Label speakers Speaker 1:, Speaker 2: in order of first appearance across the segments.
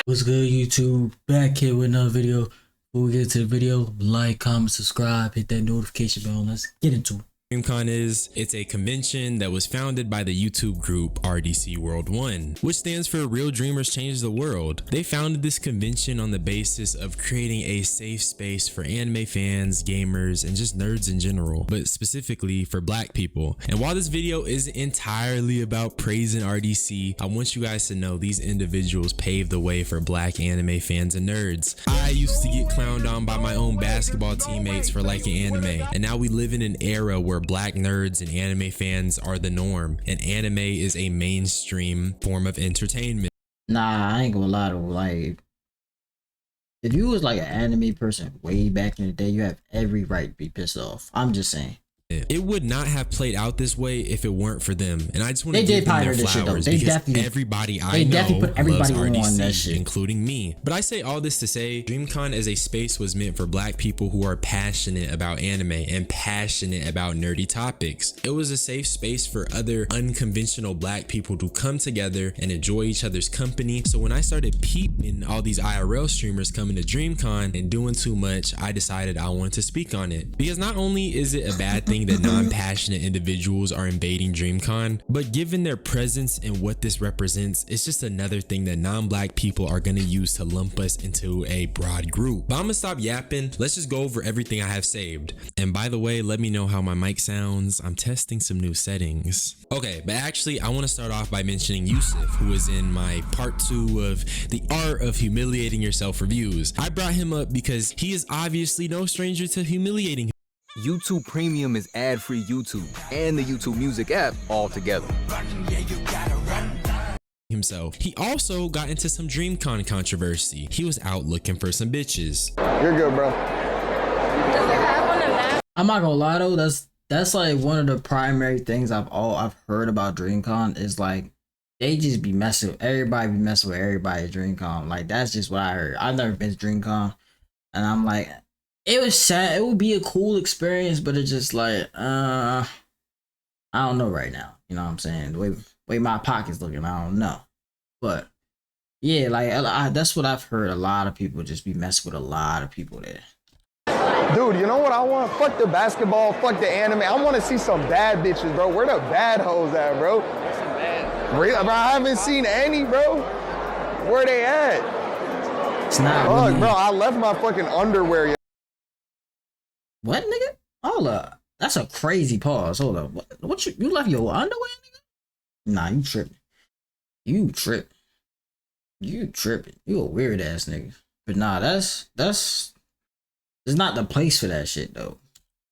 Speaker 1: What's good, YouTube? Back here with another video. Before we get to the video, like, comment, subscribe, hit that notification bell. Let's get into it.
Speaker 2: Dreamcon it's a convention that was founded by the YouTube group RDC World 1, which stands for Real Dreamers Change the World. They founded this convention on the basis of creating a safe space for anime fans, gamers, and just nerds in general, but specifically for black people. And while this video isn't entirely about praising RDC, I want you guys to know these individuals paved the way for black anime fans and nerds. I used to get clowned on by my own basketball teammates for liking anime, and now we live in an era where black nerds and anime fans are the norm, and anime is a mainstream form of entertainment.
Speaker 1: Nah, I ain't gonna lie to you, like, if you was like an anime person way back in the day, you have every right to be pissed off. I'm just saying.
Speaker 2: It would not have played out this way if it weren't for them, and I just want to give them their flowers
Speaker 1: because
Speaker 2: everybody I know
Speaker 1: put everybody
Speaker 2: loves RDC,
Speaker 1: on that shit,
Speaker 2: including me. But I say all this to say, DreamCon as a space was meant for black people who are passionate about anime and passionate about nerdy topics. It was a safe space for other unconventional black people to come together and enjoy each other's company. So when I started peeping all these IRL streamers coming to DreamCon and doing too much, I decided I wanted to speak on it, because not only is it a bad thing that non-passionate individuals are invading DreamCon, but given their presence and what this represents, it's just another thing that non-black people are gonna use to lump us into a broad group. But I'm gonna stop yapping. Let's just go over everything I have saved. And by the way, let me know how my mic sounds. I'm testing some new settings. Okay, but actually I want to start off by mentioning Yusuf, who is in my part 2 of the art of humiliating yourself reviews. I brought him up because he is obviously no stranger to humiliating
Speaker 3: YouTube Premium is ad-free YouTube and the YouTube Music app all together.
Speaker 2: himself. He also got into some DreamCon controversy. He was out looking for some bitches.
Speaker 4: You're good, bro.
Speaker 1: I'm not gonna lie though, that's like one of the primary things I've heard about DreamCon is like they just be messing with everybody, at DreamCon. Like that's just what I heard. I've never been to DreamCon, and I'm like, it was sad. It would be a cool experience, but it's just like, I don't know right now. You know what I'm saying? The way my pocket's looking, I don't know. But yeah, like that's what I've heard. A lot of people just be messing with a lot of people there.
Speaker 4: Dude, you know what I want? Fuck the basketball, fuck the anime. I want to see some bad bitches, bro. Where the bad hoes at, bro? Bro, I haven't seen any, bro. Where they at?
Speaker 1: It's not
Speaker 4: Fuck,
Speaker 1: really...
Speaker 4: bro, I left my fucking underwear.
Speaker 1: What, nigga? Hold up. That's a crazy pause. Hold up. What you left your underwear, nigga? Nah, you tripping. You tripping. You a weird ass nigga. But nah, that's it's not the place for that shit though.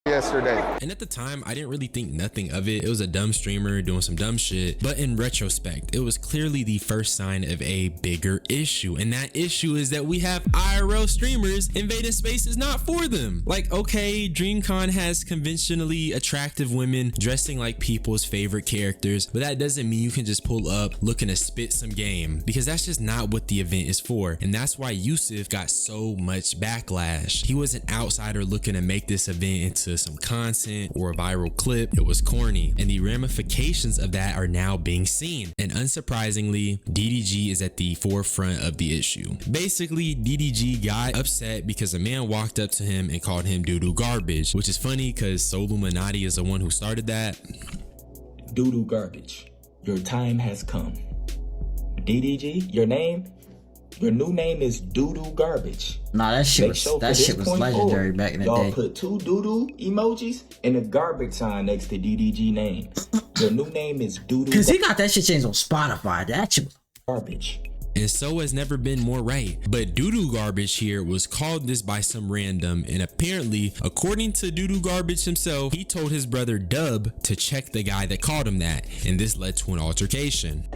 Speaker 4: Yesterday.
Speaker 2: And at the time, I didn't really think nothing of it. It was a dumb streamer doing some dumb shit. But in retrospect, it was clearly the first sign of a bigger issue. And that issue is that we have IRL streamers invading spaces not for them. Like, okay, DreamCon has conventionally attractive women dressing like people's favorite characters, but that doesn't mean you can just pull up looking to spit some game, because that's just not what the event is for. And that's why Yusuf got so much backlash. He was an outsider looking to make this event into some content or a viral clip. It was corny, and the ramifications of that are now being seen. And unsurprisingly, DDG is at the forefront of the issue. Basically, DDG got upset because a man walked up to him and called him doo-doo garbage, which is funny because Soluminati is the one who started that.
Speaker 5: Doo-doo garbage, your time has come. DDG, your new name is Doo-doo Garbage.
Speaker 1: Nah, that shit was legendary back in the day.
Speaker 5: Y'all put 2 doo-doo emojis and a garbage sign next to DDG name. Your new name is Doo-doo.
Speaker 1: Cause he got that shit changed on Spotify. That shit was
Speaker 5: garbage.
Speaker 2: And so has never been more right. But doo-doo garbage here was called this by some random, and apparently, according to doo-doo garbage himself, he told his brother Dub to check the guy that called him that, and this led to an altercation.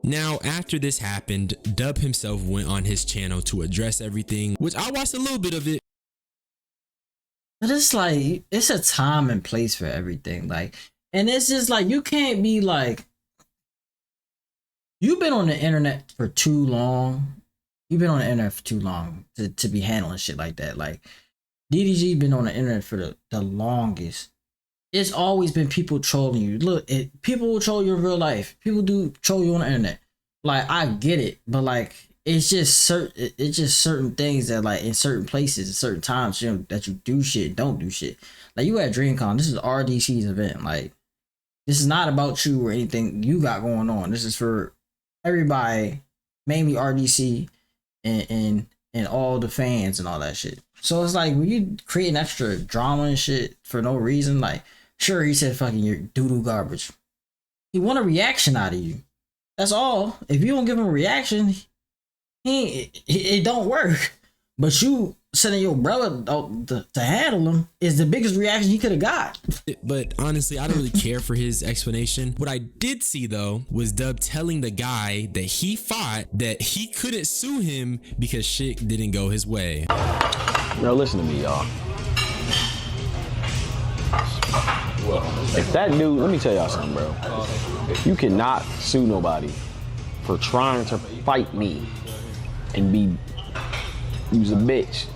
Speaker 2: Now, after this happened, Dub himself went on his channel to address everything, which I watched a little bit of it.
Speaker 1: But it's like, it's a time and place for everything. Like, and it's just like, you can't be like, you've been on the internet for too long. You've been on the internet for too long to be handling shit like that. Like, DDG been on the internet for the longest. It's always been people trolling you. Look, people will troll you in real life. People do troll you on the internet. Like, I get it, but like, it's just certain things that, like, in certain places, at certain times, you know, that you do shit, don't do shit. Like, you at DreamCon, this is RDC's event. Like, this is not about you or anything you got going on. This is for everybody, mainly RDC and all the fans and all that shit. So it's like, when you create an extra drama and shit for no reason, like, sure, he said fucking you're doo-doo garbage. He want a reaction out of you. That's all. If you don't give him a reaction, it don't work. But you sending your brother to handle him is the biggest reaction he could have got.
Speaker 2: But honestly, I don't really care for his explanation. What I did see though was Dub telling the guy that he fought that he couldn't sue him because shit didn't go his way.
Speaker 6: Now listen to me, y'all. If that dude, let me tell y'all something, bro. You cannot sue nobody for trying to fight me and be, you was a bitch.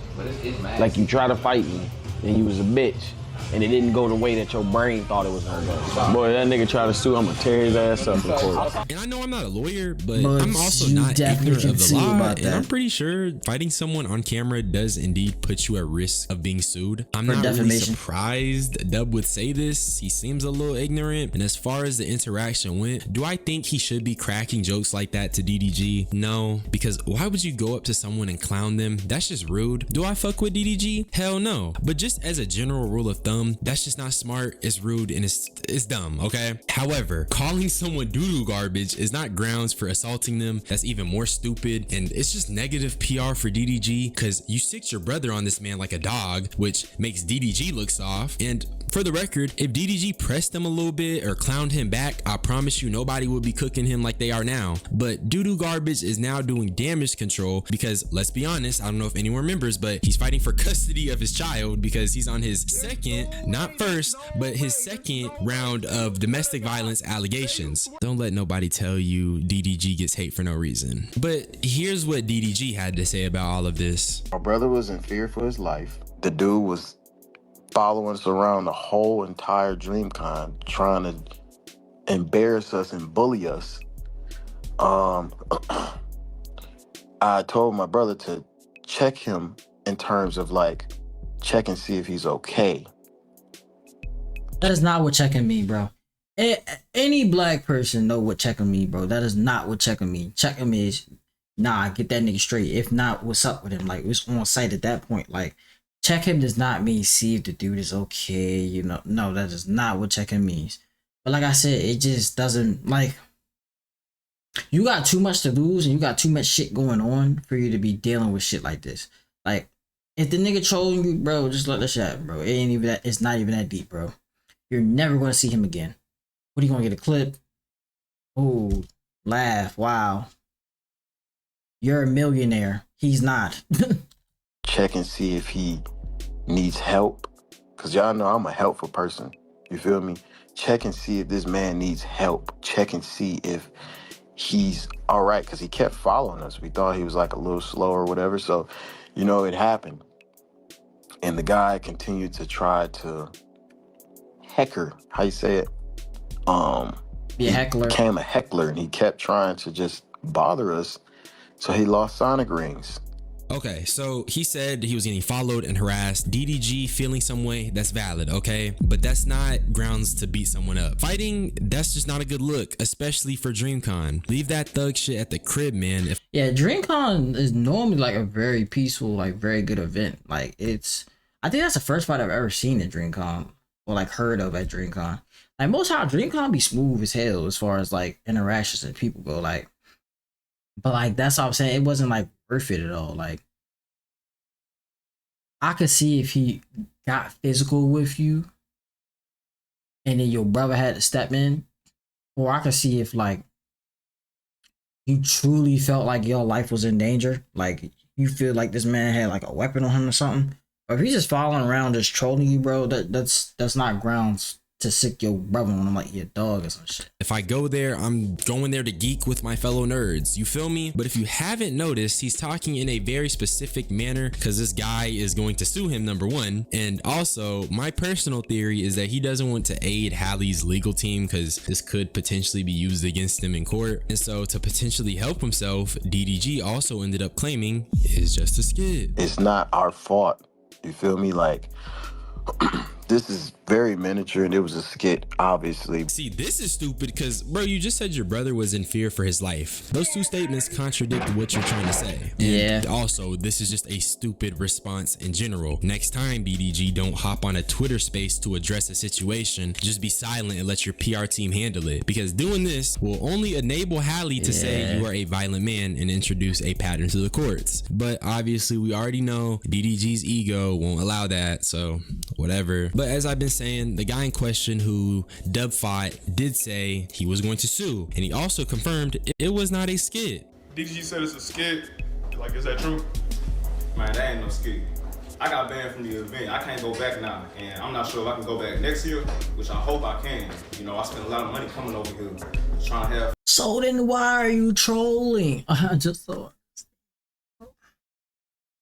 Speaker 6: Like, you try to fight me and you was a bitch and it didn't go the way that your brain thought it was gonna go. Boy, that nigga try to sue, I'm gonna tear his ass up in court.
Speaker 2: And I know I'm not a lawyer, but I'm also not ignorant of the law. And I'm pretty sure fighting someone on camera does indeed put you at risk of being sued. I'm not really surprised Dub would say this. He seems a little ignorant. And as far as the interaction went, do I think he should be cracking jokes like that to DDG? No, because why would you go up to someone and clown them? That's just rude. Do I fuck with DDG? Hell no. But just as a general rule of thumb, that's just not smart, it's rude, and it's dumb, okay? However, calling someone doo-doo garbage is not grounds for assaulting them. That's even more stupid, and it's just negative PR for DDG, because you sicked your brother on this man like a dog, which makes DDG look soft. And for the record, if DDG pressed him a little bit or clowned him back, I promise you nobody would be cooking him like they are now. But doo-doo garbage is now doing damage control because, let's be honest, I don't know if anyone remembers, but he's fighting for custody of his child because he's on his second, not first, but his second round of domestic violence allegations. Don't let nobody tell you DDG gets hate for no reason. But here's what DDG had to say about all of this.
Speaker 7: My brother was in fear for his life. The dude was following us around the whole entire DreamCon, trying to embarrass us and bully us. I told my brother to check him in terms of, like, check and see if he's okay.
Speaker 1: That is not what checking mean, bro. Any black person know what checking mean, bro. That is not what checking mean. Checking means, nah, get that nigga straight. If not, what's up with him? Like, it's on site at that point. Like, check him does not mean see if the dude is okay, you know. No, that is not what checking means. But like I said, it just doesn't, like, you got too much to lose and you got too much shit going on for you to be dealing with shit like this. Like, if the nigga trolling you, bro, just let that shit happen, bro. It ain't even that, it's not even that deep, bro. You're never gonna see him again. What are you gonna get, a clip? Oh, laugh, wow. You're a millionaire. He's not.
Speaker 7: Check and see if he needs help. Cause y'all know I'm a helpful person. You feel me? Check and see if this man needs help. Check and see if he's all right. Cause he kept following us. We thought he was like a little slow or whatever. So, you know, it happened. And the guy continued to try to heckler, how you say it?
Speaker 1: Be a heckler.
Speaker 7: Became a heckler, and he kept trying to just bother us. So he lost Sonic rings.
Speaker 2: Okay, so he said he was getting followed and harassed. DDG feeling some way, that's valid, okay? But that's not grounds to beat someone up. Fighting, that's just not a good look, especially for DreamCon. Leave that thug shit at the crib, man.
Speaker 1: Yeah, DreamCon is normally like a very peaceful, like very good event. Like, it's, I think that's the first fight I've ever seen at DreamCon, or like heard of at DreamCon. Like, most times DreamCon be smooth as hell as far as like interactions and people go, like, but like, that's what I'm saying. It wasn't like worth it at all. Like, I could see if he got physical with you and then your brother had to step in, or I could see if like you truly felt like your life was in danger, like you feel like this man had like a weapon on him or something. But if he's just following around just trolling you, bro, that's not grounds to sick your brother when I'm like your dog or some shit.
Speaker 2: If I go there, I'm going there to geek with my fellow nerds. You feel me? But if you haven't noticed, he's talking in a very specific manner because this guy is going to sue him, number one. And also, my personal theory is that he doesn't want to aid Hallie's legal team because this could potentially be used against him in court. And so to potentially help himself, DDG also ended up claiming it's just a skit.
Speaker 7: It's not our fault. You feel me? Like, this is very miniature and it was a skit, obviously.
Speaker 2: See, this is stupid because, bro, you just said your brother was in fear for his life. Those two statements contradict what you're trying to say.
Speaker 1: Yeah.
Speaker 2: And also, this is just a stupid response in general. Next time, DDG, don't hop on a Twitter space to address a situation. Just be silent and let your PR team handle it. Because doing this will only enable Hallie to say you are a violent man and introduce a pattern to the courts. But obviously, we already know DDG's ego won't allow that, so whatever. But as I've been saying, the guy in question who Dub fought did say he was going to sue, and he also confirmed it was not a skit.
Speaker 8: DDG said it's a skit. Like, is that true? Man, that ain't no skit. I got banned from the event. I can't go back now, and I'm not sure if I can go back next year, which I hope I can. You know, I spent a lot of money coming over here trying to have.
Speaker 1: So then why are you trolling? I just thought.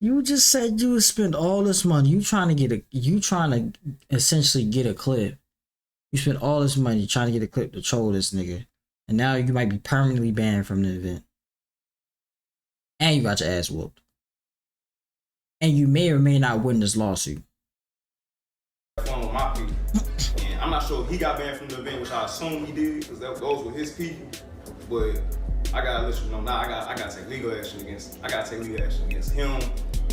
Speaker 1: You just said you would spend all this money. You trying to essentially get a clip. You spent all this money trying to get a clip to troll this nigga. And now you might be permanently banned from the event. And you got your ass whooped. And you may or may not win this lawsuit.
Speaker 8: One with my people. And I'm not sure if he got banned from the event, which I assume he did, because that goes with his people. But I gotta let you know now. I gotta take legal action against. I gotta take legal action against him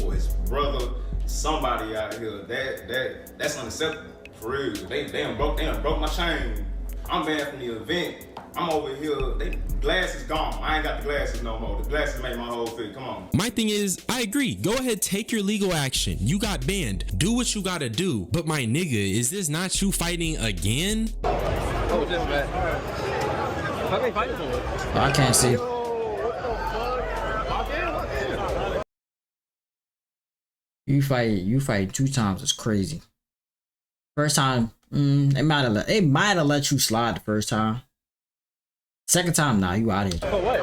Speaker 8: or his brother, somebody out here. That's unacceptable for real. They done broke my chain. I'm banned from the event. I'm over here. Glass is gone. I ain't got the glasses no more. The glasses make my whole fit. Come on.
Speaker 2: My thing is, I agree. Go ahead, take your legal action. You got banned. Do what you gotta do. But my nigga, is this not you fighting again?
Speaker 9: Oh, this man. How they fighting for?
Speaker 1: I can't see. You fight 2 times. It's crazy. First time, they might have let you slide the first time. Second time, nah, you out of here.
Speaker 9: Oh, what?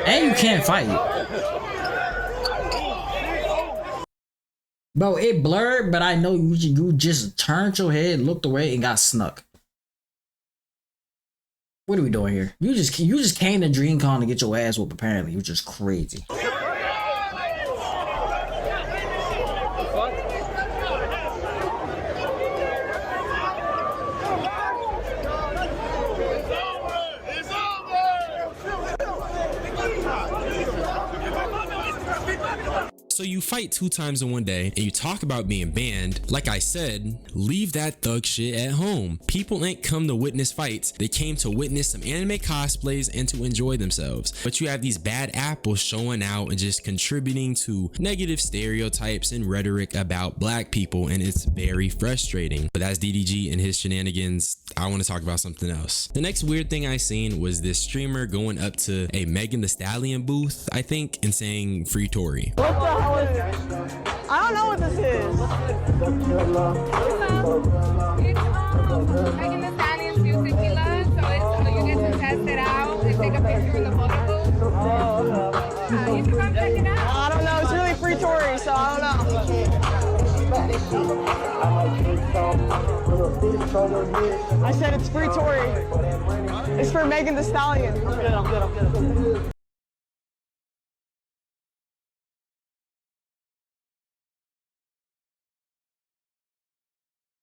Speaker 1: And you can't fight. Bro, it blurred, but I know you just turned your head, looked away, and got snuck. What are we doing here? You just came to DreamCon to get your ass whooped, apparently. You're just crazy.
Speaker 2: So you fight 2 times in one day and you talk about being banned. Like I said, leave that thug shit at home. People ain't come to witness fights. They came to witness some anime cosplays and to enjoy themselves. But you have these bad apples showing out and just contributing to negative stereotypes and rhetoric about black people, and it's very frustrating. But that's DDG and his shenanigans. I want to talk about something else. The next weird thing I seen was this streamer going up to a Megan Thee Stallion booth, I think, and saying "Free Tory."
Speaker 10: What the hell is this? I don't know what this is.
Speaker 11: It's Megan Thee Stallion's new tequila, so you get to test it out and take a picture in the photo booth. You can come check it out.
Speaker 10: I don't know. It's really free Tory, so I don't know. I said it's free Tory. It's for Megan Thee Stallion. I'm good.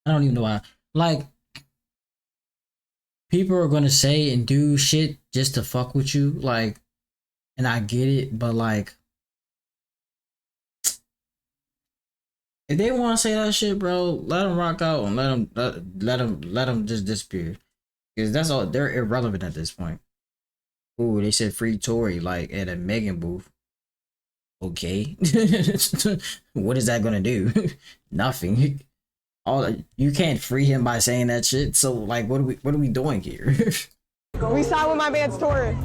Speaker 1: I don't even know why. Like, people are gonna say and do shit just to fuck with you. Like, and I get it, but like, if they want to say that shit, bro, let them rock out and let them just disappear. Because that's all, they're irrelevant at this point. Ooh, they said free Tory, like at a Megan booth. Okay. What is that gonna do? Nothing. You can't free him by saying that shit. So like, what are we doing here?
Speaker 10: We signed with my man's Tory.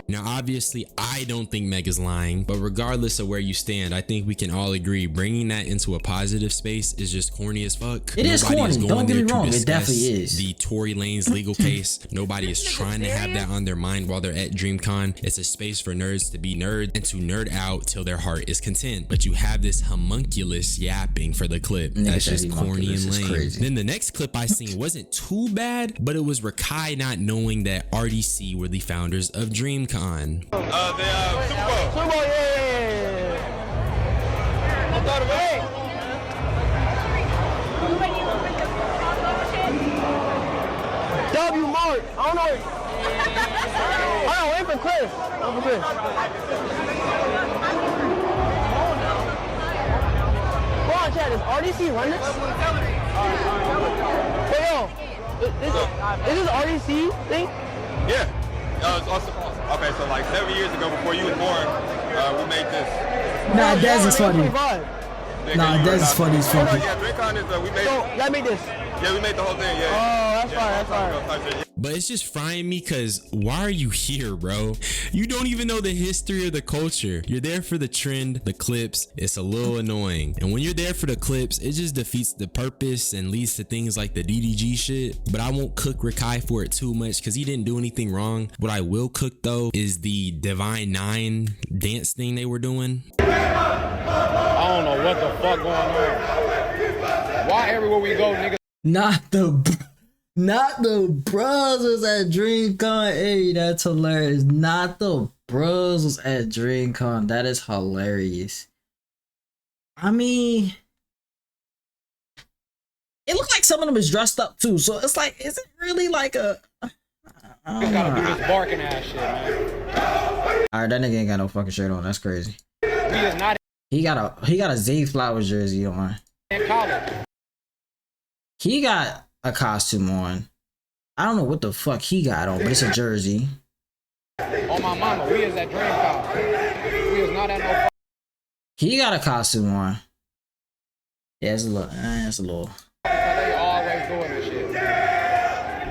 Speaker 2: Now, obviously, I don't think Meg is lying, but regardless of where you stand, I think we can all agree bringing that into a positive space is just corny as fuck.
Speaker 1: It is corny. Don't get me wrong. It definitely is.
Speaker 2: The Tory Lanez legal case. Nobody is trying to have that on their mind while they're at DreamCon. It's a space for nerds to be nerds and to nerd out till their heart is content. But you have this homunculus yapping for the clip. That's just corny and lame. Then the next clip I seen wasn't too bad, but it was Rakai not knowing that RDC were the founders of DreamCon.
Speaker 12: Super Bowl, yeah. W Mark, I don't know. Hold on, wait for Chris. Come on, Chad, is RDC run this? Wait, yo, is this RDC thing?
Speaker 13: Yeah. It's awesome. Okay, so like 7 years ago, before you was born, we made this.
Speaker 1: Nah, Dez is funny. Nah, Dez is funny as fuck.
Speaker 13: Yeah, DreamCon is, we made
Speaker 12: So, y'all made this?
Speaker 13: Yeah, we made the whole thing, yeah.
Speaker 12: Oh, that's fine.
Speaker 2: But it's just frying me because why are you here, bro? You don't even know the history or the culture. You're there for the trend, the clips. It's a little annoying. And when you're there for the clips, it just defeats the purpose and leads to things like the DDG shit. But I won't cook Rakai for it too much because he didn't do anything wrong. What I will cook though is the Divine 9 dance thing they were doing.
Speaker 9: I don't know what the fuck going on. Why everywhere we go, nigga?
Speaker 1: Not the brothers at DreamCon. Hey, that's hilarious. Not the brothers at DreamCon. That is hilarious. I mean, it looked like some of them is dressed up too. So it's like, is it really like a? I
Speaker 9: Just gotta do this barking ass shit, man.
Speaker 1: All right, that nigga ain't got no fucking shirt on. That's crazy.
Speaker 9: We is not
Speaker 1: He got a Zay Flowers jersey on.
Speaker 9: in college.
Speaker 1: He got a costume on. I don't know what the fuck he got on, but it's a jersey.
Speaker 9: On my mama, we is at DreamCon. We is not at no.
Speaker 1: He got a costume on. Yeah, it's a little.
Speaker 9: They always doing this shit.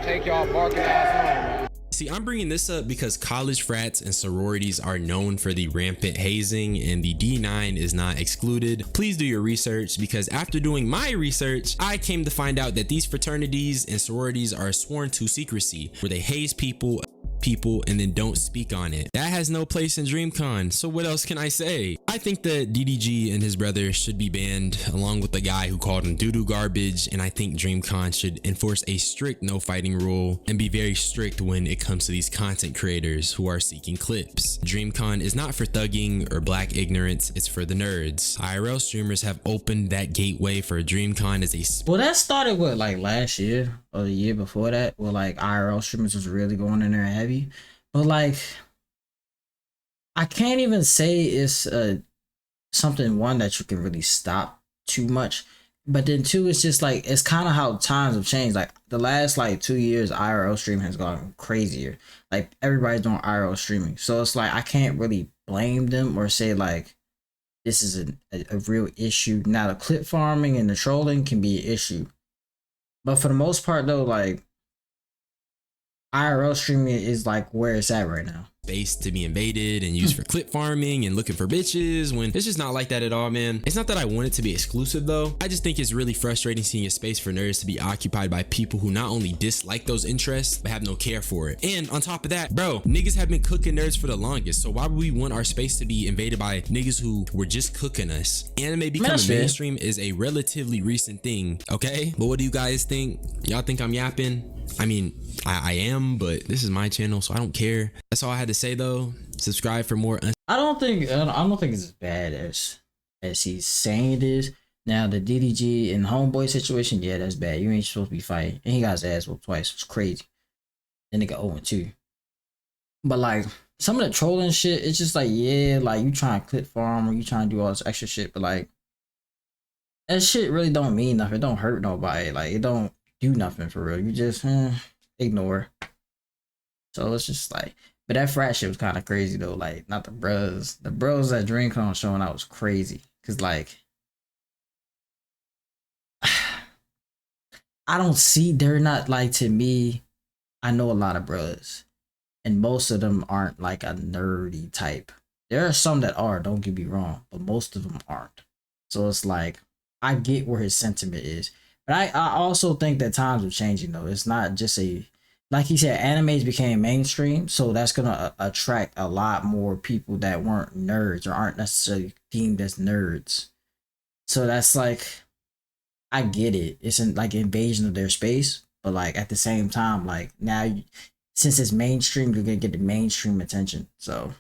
Speaker 9: Take y'all barking ass home, man.
Speaker 2: See, I'm bringing this up because college frats and sororities are known for the rampant hazing, and the D9 is not excluded. Please do your research, because after doing my research, I came to find out that these fraternities and sororities are sworn to secrecy, where they haze people and then don't speak on it. That has no place in DreamCon, so what else can I say? I think that DDG and his brother should be banned, along with the guy who called him doo-doo garbage, and I think DreamCon should enforce a strict no fighting rule and be very strict when it comes to these content creators who are seeking clips. DreamCon is not for thugging or black ignorance, it's for the nerds. IRL streamers have opened that gateway for DreamCon as a
Speaker 1: Well, that started with like last year or the year before that, where like IRL streamers was really going in there heavy. But like, I can't even say it's something one that you can really stop too much. But then two, it's just like, it's kind of how times have changed. Like the last like 2 years, IRL streaming has gone crazier. Like everybody's doing IRL streaming. So it's like, I can't really blame them or say like, this is a real issue. Now the clip farming and the trolling can be an issue. But for the most part though, like, IRL streaming is like where it's at right now.
Speaker 2: Space to be invaded and used for clip farming and looking for bitches, when it's just not like that at all, man. It's not that I want it to be exclusive though. I just think it's really frustrating seeing a space for nerds to be occupied by people who not only dislike those interests but have no care for it. And on top of that, bro, niggas have been cooking nerds for the longest, so why would we want our space to be invaded by niggas who were just cooking us? Anime becoming mainstream is a relatively recent thing, okay? But what do you guys think? Y'all think I'm yapping? I mean, I am, but this is my channel, so I don't care. That's all I had to say though. Subscribe for more.
Speaker 1: I don't think it's as bad as he's saying it is. Now the DDG and Homeboy situation, yeah, that's bad. You ain't supposed to be fighting, and he got his ass whooped twice. It's crazy. Then they got 0-2. But like some of the trolling shit, it's just like, yeah, like you trying to clip farm or you trying to do all this extra shit, but like that shit really don't mean nothing. It don't hurt nobody. Like it don't do nothing for real. You just ignore. So it's just like, but that frat shit was kind of crazy though. Like not the bros at DreamCon showing out was crazy, because like I don't see, they're not like, to me, I know a lot of bros and most of them aren't like a nerdy type. There are some that are, don't get me wrong, but most of them aren't. So it's like, I get where his sentiment is, but I also think that times are changing though. It's not just a, like he said, animes became mainstream, so that's gonna attract a lot more people that weren't nerds or aren't necessarily deemed as nerds. So that's like, I get it. It's an like invasion of their space, but like at the same time, like now, since it's mainstream, you're gonna get the mainstream attention. So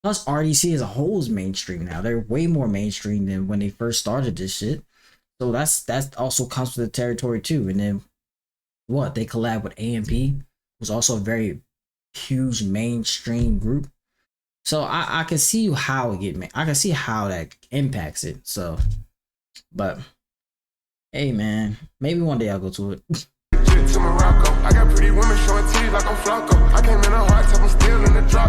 Speaker 1: plus RDC as a whole is mainstream now. They're way more mainstream than when they first started this shit. So that also comes with the territory too. And then what, they collab with AMP, who's also a very huge mainstream group. So I can see how it get, I can see how that impacts it. So, but hey man, maybe one day I'll go to it.
Speaker 14: To Morocco, I got pretty women showing titties like I'm Flocko. I came in a hard top, I'm still in the drop.